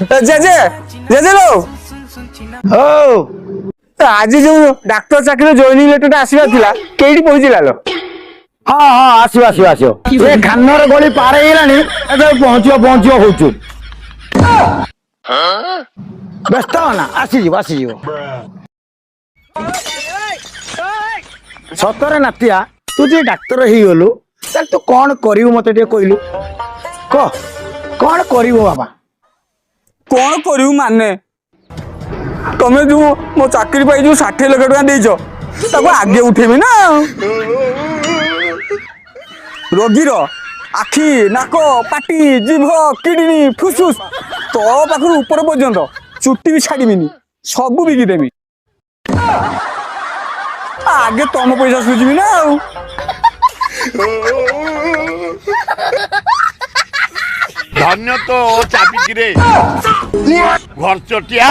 ଜେଜେ ଜେଜେ ଲୋ ହଉ ଆଜି ଯୋଉ ଡାକ୍ତର ଚାକିରି ଜଏନିଂ ଲେଟରଟା ଆସିବାର ଥିଲା କେଇଠି ପହଞ୍ଚିଲା ଲୋ? ହଁ ହଁ ଆସିବ ଆସିବ ଆସିବ ଏ ଖାନର ଗଳି ପାର ହେଇଗଲାଣି ଏବେ ପହଞ୍ଚିବ ହଉଛୁ ବ୍ୟସ୍ତ ହନା ଆସିଯିବ ଆସିଯିବ ସତରେ ନାତିଆ ତୁ ଯେ ଡାକ୍ତର ହେଇଗଲୁ ତାହେଲେ ତୁ କଣ କରିବୁ ମତେ ଟିକେ କହିଲୁ କହ କଣ କରିବୁ ବାବା କଣ କରିବୁ ମାନେ ତମେ ଯୋଉ ମୋ ଚାକିରି ପାଇଁ ଯୋଉ 60 ଲକ୍ଷ ଟଙ୍କା ଦେଇଛ ତାକୁ ଆଗେ ଉଠେଇବି ନା ରୋଗୀର ଆଖି ନାକ ପାଟି ଜିଭ କିଡନୀ ଫୁସଫୁସ ତଳ ପାଖରୁ ଉପର ପର୍ଯ୍ୟନ୍ତ ଚୁଟି ବି ଛାଡିବିନି ସବୁ ବିକିଦେବି ଆଗେ ତମ ପଇସା ସୁଝିବି ନା ଆଉ ଧନ୍ୟ ତ ଚାବିକିରେ ଘର ଚଟିଆ